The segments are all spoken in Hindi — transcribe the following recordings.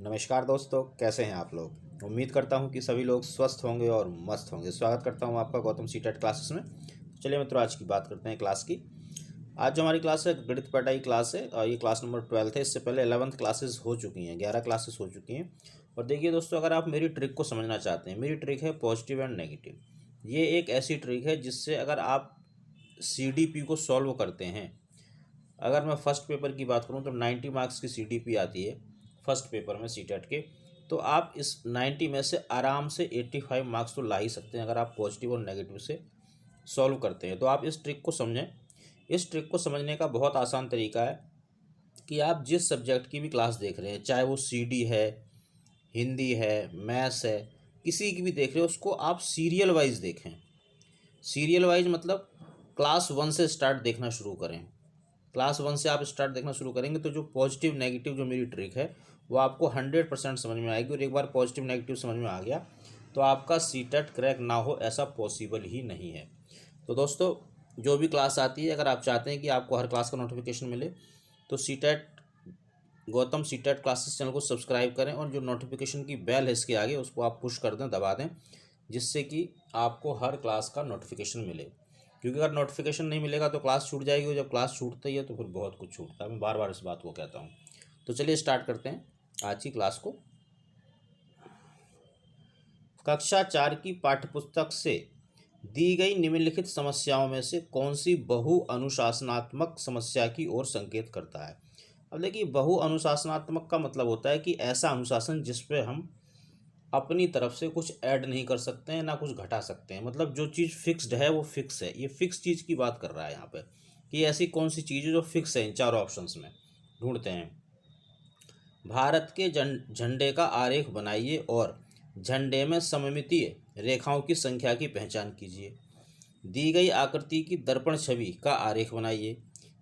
नमस्कार दोस्तों, कैसे हैं आप लोग। उम्मीद करता हूं कि सभी लोग स्वस्थ होंगे और मस्त होंगे। स्वागत करता हूं आपका गौतम सीटेट क्लासेस में। चलिए मित्रों, आज की बात करते हैं क्लास की। आज जो हमारी क्लास है गणित पढ़ाई क्लास है और ये क्लास नंबर 12 है। इससे पहले 11th क्लासेस हो चुकी हैं, 11 क्लासेस हो चुकी हैं। और देखिए दोस्तों, अगर आप मेरी ट्रिक को समझना चाहते हैं, मेरी ट्रिक है पॉजिटिव एंड नेगेटिव। ये एक ऐसी ट्रिक है जिससे अगर आप CDP को सॉल्व करते हैं, अगर मैं फर्स्ट पेपर की बात करूं तो 90 मार्क्स की CDP आती है फर्स्ट पेपर में सीटेट के। तो आप इस 90 में से आराम से 85 मार्क्स तो ला ही सकते हैं अगर आप पॉजिटिव और नेगेटिव से सॉल्व करते हैं। तो आप इस ट्रिक को समझें। इस ट्रिक को समझने का बहुत आसान तरीका है कि आप जिस सब्जेक्ट की भी क्लास देख रहे हैं, चाहे वो CD है, हिंदी है, मैथ्स है, किसी की भी देख रहे हो, उसको आप सीरियल वाइज देखें। सीरियल वाइज मतलब क्लास 1 से स्टार्ट देखना शुरू करें। क्लास 1 से आप स्टार्ट देखना शुरू करेंगे तो जो पॉजिटिव नेगेटिव जो मेरी ट्रिक है वो आपको 100% समझ में आएगी। और एक बार पॉजिटिव नेगेटिव समझ में आ गया तो आपका सीटेट क्रैक ना हो ऐसा पॉसिबल ही नहीं है। तो दोस्तों, जो भी क्लास आती है, अगर आप चाहते हैं कि आपको हर क्लास का नोटिफिकेशन मिले तो CTET Gautam CTET classes channel को सब्सक्राइब करें और जो नोटिफिकेशन की बेल है इसके आगे उसको आप पुश कर दें, दबा दें, जिससे कि आपको हर क्लास का नोटिफिकेशन मिले। क्योंकि अगर नोटिफिकेशन नहीं मिलेगा तो क्लास छूट जाएगी, और जब क्लास छूटती है तो फिर बहुत कुछ छूटता है। मैं बार बार इस बात को कहता हूँ। तो चलिए स्टार्ट करते हैं आज की क्लास को। कक्षा 4 की पाठ्यपुस्तक से दी गई निम्नलिखित समस्याओं में से कौन सी बहु अनुशासनात्मक समस्या की ओर संकेत करता है। अब देखिए, बहु अनुशासनात्मक का मतलब होता है कि ऐसा अनुशासन जिस पे हम अपनी तरफ से कुछ ऐड नहीं कर सकते हैं, ना कुछ घटा सकते हैं। मतलब जो चीज़ फिक्स्ड है वो फिक्स है। ये फिक्स चीज़ की बात कर रहा है यहाँ पे कि ऐसी कौन सी चीज़ है जो फिक्स है। इन चारों ऑप्शंस में ढूंढते हैं। भारत के झंडे का आरेख बनाइए और झंडे में सममितीय रेखाओं की संख्या की पहचान कीजिए। दी गई आकृति की दर्पण छवि का आरेख बनाइए।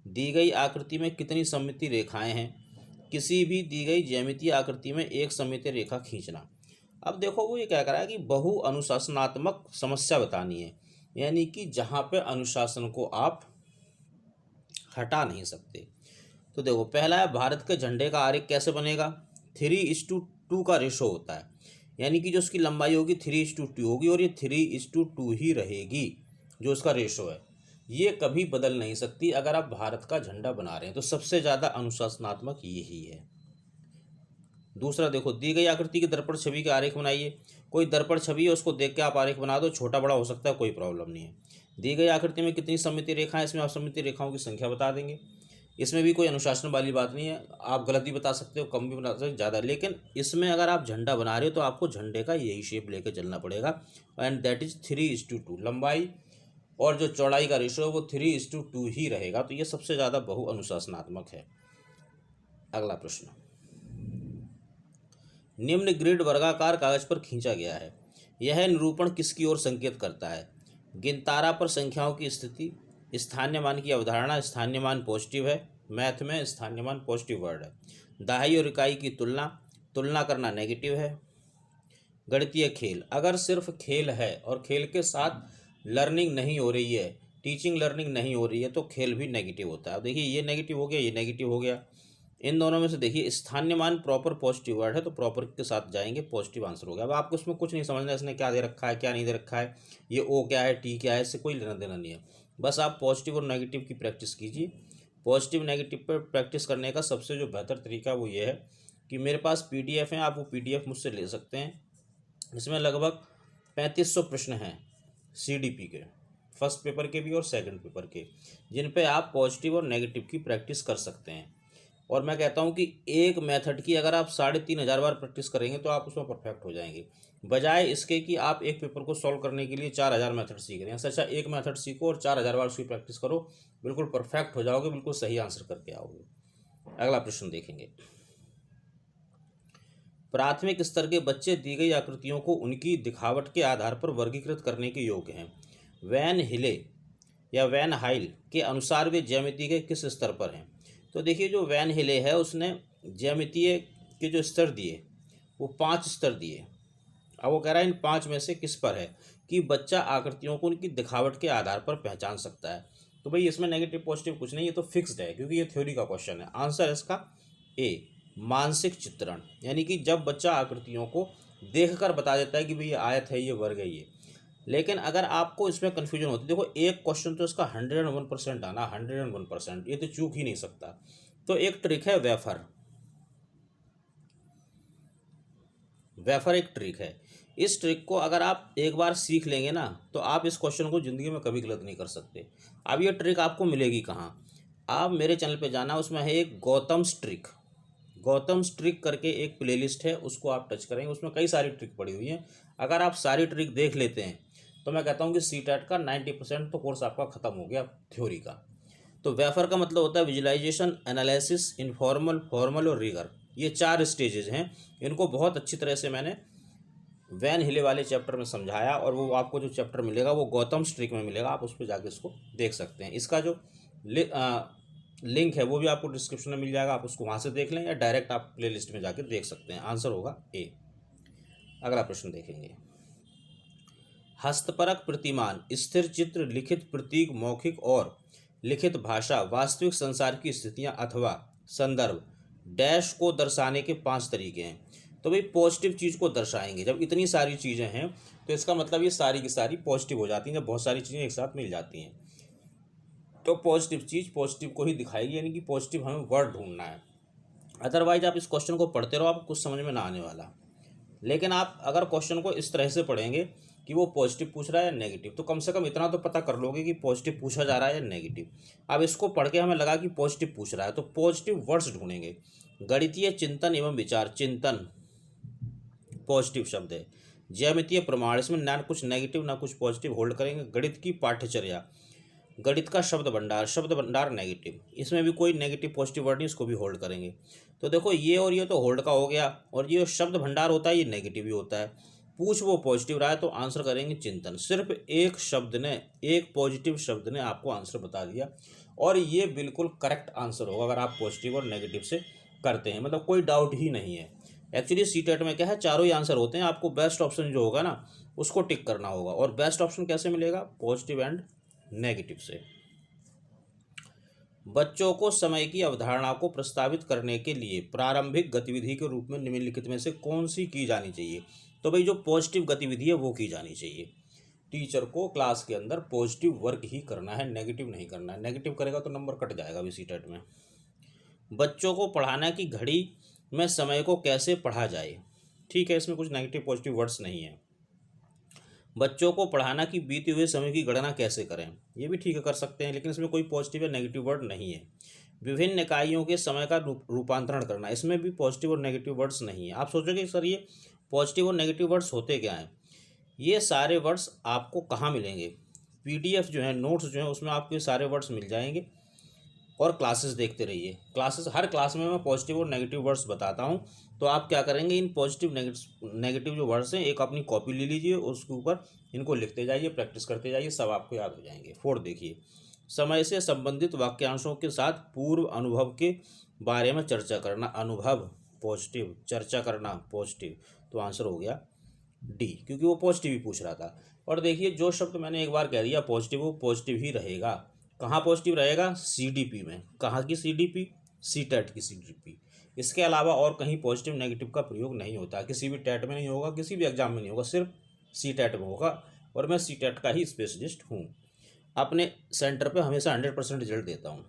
दी गई आकृति में कितनी सममितीय रेखाएं हैं। किसी भी दी गई ज्यामितीय आकृति में एक सममितीय रेखा खींचना। अब देखो, वो ये क्या कर रहा है कि बहु अनुशासनात्मक समस्या बतानी है, यानी कि जहाँ पे अनुशासन को आप हटा नहीं सकते। तो देखो, पहला है भारत के झंडे का आरेख कैसे बनेगा। 3:2 का रेशो होता है, यानी कि जो उसकी लंबाई होगी 3:2 होगी और ये 3:2 ही रहेगी। जो उसका रेशो है ये कभी बदल नहीं सकती अगर आप भारत का झंडा बना रहे हैं। तो सबसे ज़्यादा अनुशासनात्मक यही है। दूसरा देखो, दी गई आकृति की दर्पण छवि का आरेख बनाइए। कोई दर्पण छवि है, उसको देख के आप आरेख बना दो, छोटा बड़ा हो सकता है, कोई प्रॉब्लम नहीं है। दी गई आकृति में कितनी सममितीय रेखाएं, इसमें आप सममितीय रेखाओं की संख्या बता देंगे। इसमें भी कोई अनुशासन वाली बात नहीं है। आप गलत भी बता सकते हो, कम भी बता सकते हो, ज़्यादा। लेकिन इसमें अगर आप झंडा बना रहे हो तो आपको झंडे का यही शेप लेके चलना पड़ेगा, एंड दैट इज 3:2। लंबाई और जो चौड़ाई का रेशो है वो 3:2 ही रहेगा। तो ये सबसे ज़्यादा बहु अनुशासनात्मक है। अगला प्रश्न, निम्न ग्रिड वर्गाकार कागज पर खींचा गया है। यह निरूपण किसकी ओर संकेत करता है। गिनतारा पर संख्याओं की स्थिति, स्थानीय मान की अवधारणा। स्थानीय मान पॉजिटिव है, मैथ में स्थानीय मान पॉजिटिव वर्ड है। दहाई और इकाई की तुलना, तुलना करना नेगेटिव है। गणितीय खेल, अगर सिर्फ खेल है और खेल के साथ लर्निंग नहीं हो रही है, टीचिंग लर्निंग नहीं हो रही है, तो खेल भी नेगेटिव होता है। अब देखिए, ये नेगेटिव हो गया, ये नेगेटिव हो गया। इन दोनों में से देखिए, स्थानीय मान प्रॉपर पॉजिटिव वर्ड है तो प्रॉपर के साथ जाएंगे, पॉजिटिव आंसर हो गया। अब आपको इसमें कुछ नहीं समझना इसने क्या दे रखा है, क्या नहीं दे रखा है, ये ओ क्या है, टी क्या है, इससे कोई लेना देना नहीं है। बस आप पॉजिटिव और नेगेटिव की प्रैक्टिस कीजिए। पॉजिटिव नेगेटिव पर प्रैक्टिस करने का सबसे जो बेहतर तरीका वो ये है कि मेरे पास PDF है, आप वो PDF मुझसे ले सकते हैं। इसमें लगभग 3500 प्रश्न हैं CDP के, फर्स्ट पेपर के भी और सेकंड पेपर के, जिन पे आप पॉजिटिव और नेगेटिव की प्रैक्टिस कर सकते हैं। और मैं कहता हूं कि एक मेथड की अगर आप 3500 बार प्रैक्टिस करेंगे तो आप उसमें परफेक्ट हो जाएंगे, बजाय इसके कि आप एक पेपर को सॉल्व करने के लिए 4000 मेथड सीख रहे हैं। अच्छा, एक मेथड सीखो और 4000 बार उसकी प्रैक्टिस करो, बिल्कुल परफेक्ट हो जाओगे, बिल्कुल सही आंसर करके आओगे। अगला प्रश्न देखेंगे। प्राथमिक स्तर के बच्चे दी गई आकृतियों को उनकी दिखावट के आधार पर वर्गीकृत करने के योग्य हैं। वैन हिले या वैन हाइल के अनुसार वे ज्यामिति के किस स्तर पर हैं। तो देखिए, जो वैन हिले है उसने ज्यामितीय के जो स्तर दिए वो 5 स्तर दिए। अब वो कह रहा है इन 5 में से किस पर है कि बच्चा आकृतियों को उनकी दिखावट के आधार पर पहचान सकता है। तो भाई इसमें नेगेटिव पॉजिटिव कुछ नहीं, ये तो फिक्स्ड है क्योंकि ये थ्योरी का क्वेश्चन है। आंसर है इसका ए, मानसिक चित्रण, यानी कि जब बच्चा आकृतियों को देखकर बता देता है कि भाई ये आयत है, ये वर्ग है, ये। लेकिन अगर आपको इसमें कन्फ्यूजन होती है, देखो एक क्वेश्चन तो इसका 101% आना, 101%, ये तो चूक ही नहीं सकता। तो एक ट्रिक है वेफर। वेफर एक ट्रिक है। इस ट्रिक को अगर आप एक बार सीख लेंगे ना, तो आप इस क्वेश्चन को ज़िंदगी में कभी गलत नहीं कर सकते। अब ये ट्रिक आपको मिलेगी कहाँ? आप मेरे चैनल पे जाना, उसमें है एक गौतम्स ट्रिक। गौतम्स ट्रिक करके एक प्लेलिस्ट है, उसको आप टच करेंगे, उसमें कई सारी ट्रिक पड़ी हुई हैं। अगर आप सारी ट्रिक देख लेते हैं तो मैं कहता हूँ कि सीटेट का 90% तो कोर्स आपका ख़त्म हो गया थ्योरी का। तो वेफर का मतलब होता है विजुलाइजेशन, एनालिसिस, इनफॉर्मल, फॉर्मल और रिगर। ये 4 स्टेजेस हैं। इनको बहुत अच्छी तरह से मैंने वैन हिले वाले चैप्टर में समझाया, और वो आपको जो चैप्टर मिलेगा वो गौतम स्ट्रिक में मिलेगा। आप उस पर जाके इसको देख सकते हैं। इसका जो लिंक है वो भी आपको डिस्क्रिप्शन में मिल जाएगा, आप उसको वहाँ से देख लें, या डायरेक्ट आप प्ले लिस्ट में जाके देख सकते हैं। आंसर होगा ए। अगला प्रश्न देखेंगे। हस्तपरक प्रतिमान, स्थिर चित्र, लिखित प्रतीक, मौखिक और लिखित भाषा, वास्तविक संसार की स्थितियां अथवा संदर्भ डैश को दर्शाने के 5 तरीके हैं। तो भाई पॉजिटिव चीज़ को दर्शाएंगे। जब इतनी सारी चीज़ें हैं तो इसका मतलब ये सारी की सारी पॉजिटिव हो जाती हैं, जब बहुत सारी चीज़ें एक साथ मिल जाती हैं। तो पॉजिटिव चीज़ पॉजिटिव को ही दिखाएगी, यानी कि पॉजिटिव हमें वर्ड ढूंढना है। अदरवाइज आप इस क्वेश्चन को पढ़ते रहो, आपको कुछ समझ में ना आने वाला। लेकिन आप अगर क्वेश्चन को इस तरह से पढ़ेंगे कि वो पॉजिटिव पूछ रहा है या नेगेटिव, तो कम से कम इतना तो पता कर लोगे कि पॉजिटिव पूछा जा रहा है या नेगेटिव। अब इसको पढ़ के हमें लगा कि पॉजिटिव पूछ रहा है, तो पॉजिटिव वर्ड्स ढूंढेंगे। गणितीय चिंतन एवं विचार, चिंतन पॉजिटिव शब्द है। ज्यामितीय प्रमाण, इसमें ना कुछ नेगेटिव ना कुछ पॉजिटिव, होल्ड करेंगे। गणित की पाठ्यचर्या, गणित का शब्द भंडार नेगेटिव, इसमें भी कोई नेगेटिव पॉजिटिव वर्ड नहीं, इसको भी होल्ड करेंगे। तो देखो ये और ये तो होल्ड का हो गया, और ये शब्द भंडार होता है ये नेगेटिव ही होता है। पूछ वो पॉजिटिव रहा है तो आंसर करेंगे चिंतन। सिर्फ एक शब्द ने, एक पॉजिटिव शब्द ने आपको आंसर बता दिया, और ये बिल्कुल करेक्ट आंसर होगा अगर आप पॉजिटिव और नेगेटिव से करते हैं, मतलब कोई डाउट ही नहीं है। एक्चुअली सीटेट में क्या है, चारों ही आंसर होते हैं। आपको बेस्ट ऑप्शन जो होगा ना उसको टिक करना होगा, और बेस्ट ऑप्शन कैसे मिलेगा? पॉजिटिव एंड नेगेटिव से। बच्चों को समय की अवधारणा को प्रस्तावित करने के लिए प्रारंभिक गतिविधि के रूप में निम्नलिखित में से कौन सी की जानी चाहिए? तो भाई जो पॉजिटिव गतिविधि है वो की जानी चाहिए। टीचर को क्लास के अंदर पॉजिटिव वर्क ही करना है, नेगेटिव नहीं करना है। नेगेटिव करेगा तो नंबर कट जाएगा अभी सीटेट में। बच्चों को पढ़ाना की घड़ी में समय को कैसे पढ़ा जाए? ठीक है, इसमें कुछ नेगेटिव पॉजिटिव वर्ड्स नहीं है। बच्चों को पढ़ाना कि बीते हुए समय की गणना कैसे करें, ये भी ठीक है, कर सकते हैं, लेकिन इसमें कोई पॉजिटिव या नेगेटिव वर्ड नहीं है। विभिन्न इकाइयों के समय का रूपांतरण करना, इसमें भी पॉजिटिव और नेगेटिव वर्ड्स नहीं है। आप सोचोगे सर ये पॉजिटिव और नेगेटिव वर्ड्स होते क्या हैं? ये सारे वर्ड्स आपको कहाँ मिलेंगे? पीडीएफ जो है, नोट्स जो है, उसमें आपको ये सारे वर्ड्स मिल जाएंगे। और क्लासेस देखते रहिए। क्लासेस, हर क्लास में मैं पॉजिटिव और नेगेटिव वर्ड्स बताता हूँ। तो आप क्या करेंगे, इन पॉजिटिव नेगेटिव जो वर्ड्स हैं, एक अपनी कॉपी ले लीजिए, उसके ऊपर इनको लिखते जाइए, प्रैक्टिस करते जाइए, सब आपको याद हो जाएंगे। 4 देखिए, समय से संबंधित वाक्यांशों के साथ पूर्व अनुभव के बारे में चर्चा करना। अनुभव पॉजिटिव, चर्चा करना पॉजिटिव, तो आंसर हो गया डी, क्योंकि वो पॉजिटिव ही पूछ रहा था। और देखिए जो शब्द मैंने एक बार कह दिया पॉजिटिव, वो पॉजिटिव ही रहेगा। कहाँ पॉजिटिव रहेगा? सीडीपी में। कहाँ की सीडीपी? सीटेट की सीडीपी। इसके अलावा और कहीं पॉजिटिव नेगेटिव का प्रयोग नहीं होता, किसी भी टेट में नहीं होगा, किसी भी एग्जाम में नहीं होगा, सिर्फ सीटेट में होगा। और मैं सीटेट का ही स्पेशलिस्ट हूँ। अपने सेंटर पे हमेशा 100% रिजल्ट देता हूँ।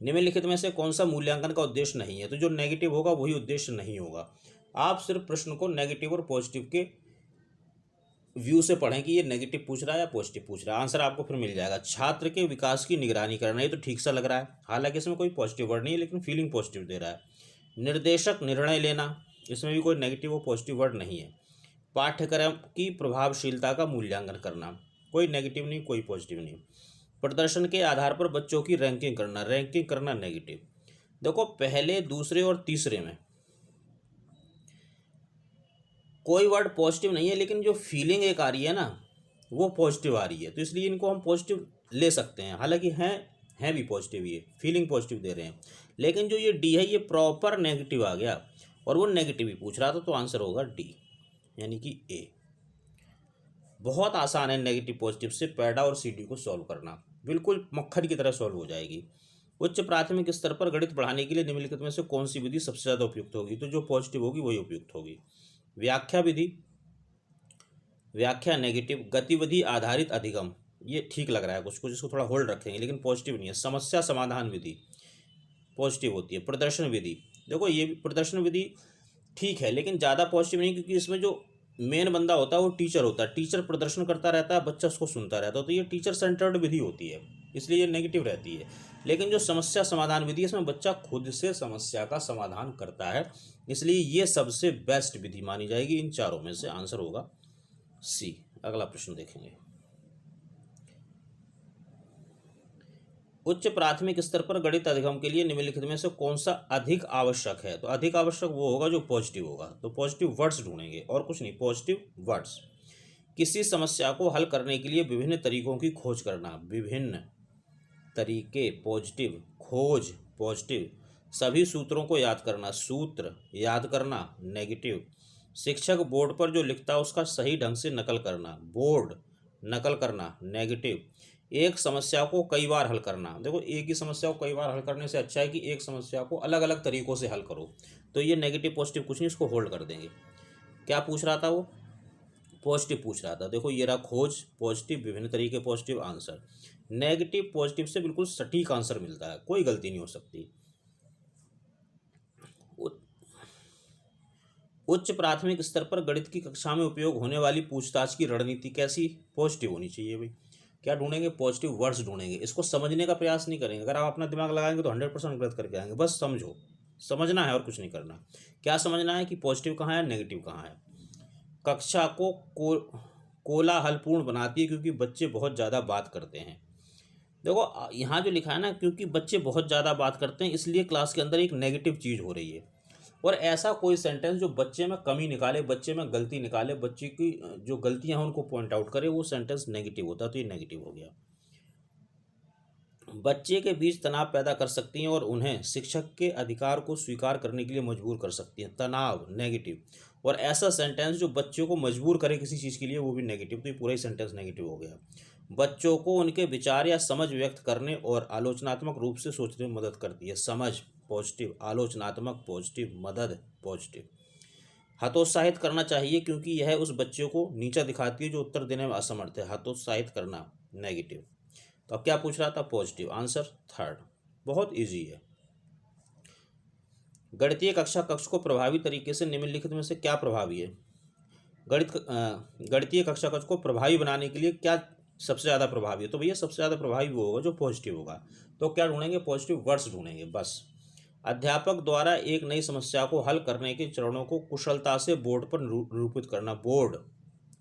निम्नलिखित में से कौन सा मूल्यांकन का उद्देश्य नहीं है? तो जो नेगेटिव होगा वही उद्देश्य नहीं होगा। आप सिर्फ प्रश्न को नेगेटिव और पॉजिटिव के व्यू से पढ़ें कि ये नेगेटिव पूछ रहा है या पॉजिटिव पूछ रहा है, आंसर आपको फिर मिल जाएगा। छात्र के विकास की निगरानी करना, ये तो ठीक सा लग रहा है, हालांकि इसमें कोई पॉजिटिव वर्ड नहीं है, लेकिन फीलिंग पॉजिटिव दे रहा है। निर्देशक निर्णय लेना, इसमें भी कोई नेगेटिव और पॉजिटिव वर्ड नहीं है। पाठ्यक्रम की प्रभावशीलता का मूल्यांकन करना, कोई नेगेटिव नहीं, कोई पॉजिटिव नहीं। प्रदर्शन के आधार पर बच्चों की रैंकिंग करना नेगेटिव। देखो पहले, दूसरे और तीसरे में कोई वर्ड पॉजिटिव नहीं है, लेकिन जो फीलिंग एक आ रही है ना वो पॉजिटिव आ रही है, तो इसलिए इनको हम पॉजिटिव ले सकते हैं। हालांकि हैं भी पॉजिटिव, ये फीलिंग पॉजिटिव दे रहे हैं। लेकिन जो ये डी है ये प्रॉपर नेगेटिव आ गया, और वो नेगेटिव ही पूछ रहा था, तो आंसर होगा डी, यानी कि ए। बहुत आसान है नेगेटिव पॉजिटिव से पैडा और सी डी को सॉल्व करना, बिल्कुल मक्खन की तरह सॉल्व हो जाएगी। उच्च प्राथमिक स्तर पर गणित पढ़ाने के लिए निम्नलिखित में से कौन सी विधि सबसे ज़्यादा उपयुक्त होगी? तो जो पॉजिटिव होगी वही उपयुक्त होगी। व्याख्या विधि, व्याख्या नेगेटिव, गतिविधि आधारित अधिगम, ये ठीक लग रहा है कुछ कुछ, इसको थोड़ा होल्ड रखेंगे लेकिन पॉजिटिव नहीं है। समस्या समाधान विधि पॉजिटिव होती है। प्रदर्शन विधि, देखो ये प्रदर्शन विधि ठीक है लेकिन ज़्यादा पॉजिटिव नहीं, क्योंकि इसमें जो मेन बंदा होता है वो टीचर होता है। टीचर प्रदर्शन करता रहता है, बच्चा उसको सुनता रहता है, तो ये टीचर सेंटर्ड विधि होती है, इसलिए ये नेगेटिव रहती है। लेकिन जो समस्या समाधान विधि है इसमें बच्चा खुद से समस्या का समाधान करता है, इसलिए ये सबसे बेस्ट विधि मानी जाएगी। इन चारों में से आंसर होगा सी। अगला प्रश्न देखेंगे। उच्च प्राथमिक स्तर पर गणित अधिगम के लिए निम्नलिखित में से कौन सा अधिक आवश्यक है? तो अधिक आवश्यक वो होगा जो पॉजिटिव होगा, तो पॉजिटिव वर्ड्स ढूंढेंगे और कुछ नहीं, पॉजिटिव वर्ड्स। किसी समस्या को हल करने के लिए विभिन्न तरीकों की खोज करना, विभिन्न तरीके पॉजिटिव, खोज पॉजिटिव, सभी सूत्रों को याद करना, सूत्र याद करना नेगेटिव, शिक्षक बोर्ड पर जो लिखता है उसका सही ढंग से नकल करना, बोर्ड नकल करना नेगेटिव, एक समस्या को कई बार हल करना। देखो एक ही समस्या को कई बार हल करने से अच्छा है कि एक समस्या को अलग अलग तरीकों से हल करो, तो ये नेगेटिव पॉजिटिव कुछ नहीं, इसको होल्ड कर देंगे। क्या पूछ रहा था वो? पॉजिटिव पूछ रहा था। देखो ये रहा खोज पॉजिटिव, विभिन्न तरीके पॉजिटिव, आंसर नेगेटिव। पॉजिटिव से बिल्कुल सटीक आंसर मिलता है, कोई गलती नहीं हो सकती। उच्च प्राथमिक स्तर पर गणित की कक्षा में उपयोग होने वाली पूछताछ की रणनीति कैसी? पॉजिटिव होनी चाहिए भाई। क्या ढूंढेंगे? पॉजिटिव वर्ड्स ढूंढेंगे। इसको समझने का प्रयास नहीं करेंगे, अगर आप अपना दिमाग लगाएंगे तो 100% गलत करके आएंगे। बस समझो, समझना है और कुछ नहीं करना। क्या समझना है कि पॉजिटिव कहाँ है, नेगेटिव कहाँ है। कक्षा को कोलाहलपूर्ण बनाती है क्योंकि बच्चे बहुत ज़्यादा बात करते हैं। देखो यहाँ जो लिखा है ना, क्योंकि बच्चे बहुत ज़्यादा बात करते हैं इसलिए क्लास के अंदर एक नेगेटिव चीज़ हो रही है। और ऐसा कोई सेंटेंस जो बच्चे में कमी निकाले, बच्चे में गलती निकाले, बच्चे की जो गलतियां हैं उनको पॉइंट आउट करे, वो सेंटेंस नेगेटिव होता है, तो ये नेगेटिव हो गया। बच्चे के बीच तनाव पैदा कर सकती हैं और उन्हें शिक्षक के अधिकार को स्वीकार करने के लिए मजबूर कर सकती हैं, तनाव नेगेटिव। और ऐसा सेंटेंस जो बच्चों को मजबूर करे किसी चीज़ के लिए, वो भी नेगेटिव, तो ये पूरा ही सेंटेंस नेगेटिव हो गया। बच्चों को उनके विचार या समझ व्यक्त करने और आलोचनात्मक रूप से सोचने में मदद करती है, समझ पॉजिटिव, आलोचनात्मक पॉजिटिव, मदद पॉजिटिव। हतोत्साहित करना चाहिए क्योंकि यह उस बच्चे को नीचा दिखाती है जो उत्तर देने में असमर्थ है, हतोत्साहित करना नेगेटिव। तो अब क्या पूछ रहा था? Positive, answer third. बहुत इजी है। गणितीय कक्षा कक्ष को प्रभावी तरीके से निम्नलिखित में से क्या प्रभावी है? गणितीय कक्षा कक्ष को प्रभावी बनाने के लिए क्या सबसे ज़्यादा प्रभावी है? तो भैया सबसे ज़्यादा प्रभावी वो होगा जो पॉजिटिव होगा। तो क्या ढूंढेंगे? पॉजिटिव वर्ड्स ढूंढेंगे बस। अध्यापक द्वारा एक नई समस्या को हल करने के चरणों को कुशलता से बोर्ड पर निरूपित करना, बोर्ड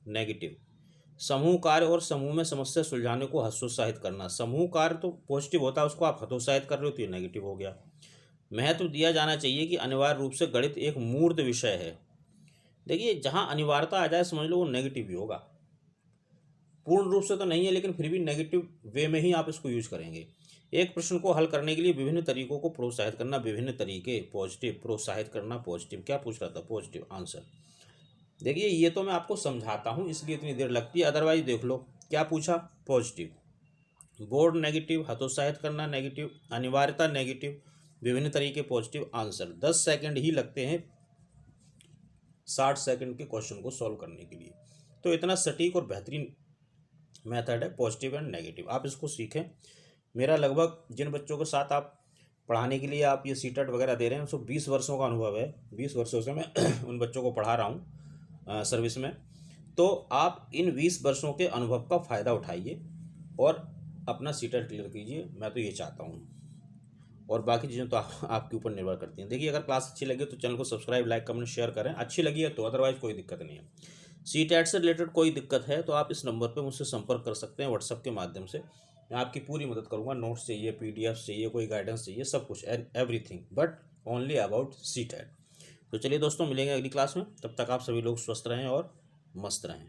नेगेटिव। समूह कार्य और समूह में समस्या सुलझाने को हतोत्साहित करना, समूह कार्य तो पॉजिटिव होता है, उसको आप हतोत्साहित कर रहे हो तो ये नेगेटिव हो गया। महत्व दिया जाना चाहिए कि अनिवार्य रूप से गणित एक मूर्त विषय है। देखिए जहाँ अनिवार्यता आ जाए समझ लो वो नेगेटिव ही होगा, पूर्ण रूप से तो नहीं है लेकिन फिर भी नेगेटिव वे में ही आप इसको यूज करेंगे। एक प्रश्न को हल करने के लिए विभिन्न तरीकों को प्रोत्साहित करना, विभिन्न तरीके पॉजिटिव, प्रोत्साहित करना पॉजिटिव। क्या पूछ रहा था? Positive, answer. देखिए ये तो मैं आपको समझाता हूँ इसलिए इतनी देर लगती है, अदरवाइज देख लो क्या पूछा? पॉजिटिव। बोर्ड नेगेटिव, हतोत्साहित करना नेगेटिव, अनिवार्यता नेगेटिव, विभिन्न तरीके पॉजिटिव, आंसर। 10 सेकंड ही लगते हैं 60 सेकंड के क्वेश्चन को सॉल्व करने के लिए, तो इतना सटीक और बेहतरीन मेथड है पॉजिटिव एंड नेगेटिव। आप इसको सीखें। मेरा लगभग जिन बच्चों के साथ आप पढ़ाने के लिए आप ये सीटेट वगैरह दे रहे हैं उसको 20 वर्षों का अनुभव है। 20 वर्षों से मैं उन बच्चों को पढ़ा रहा हूँ सर्विस में। तो आप इन 20 वर्षों के अनुभव का फ़ायदा उठाइए और अपना सीटेट क्लियर कीजिए, मैं तो ये चाहता हूँ। और बाकी चीज़ें तो आपके ऊपर निर्भर करती हैं। देखिए अगर क्लास अच्छी लगी तो चैनल को सब्सक्राइब, लाइक, कमेंट, शेयर करें। अच्छी लगी है तो, अदरवाइज़ कोई दिक्कत नहीं है। सीटेट से रिलेटेड कोई दिक्कत है तो आप इस नंबर पे मुझसे संपर्क कर सकते हैं व्हाट्सएप के माध्यम से। मैं आपकी पूरी मदद करूंगा। नोट्स चाहिए, पीडीएफ चाहिए, कोई गाइडेंस चाहिए, सब कुछ, everything, but only about CTET. तो चलिए दोस्तों, मिलेंगे अगली क्लास में। तब तक आप सभी लोग स्वस्थ रहें और मस्त रहें।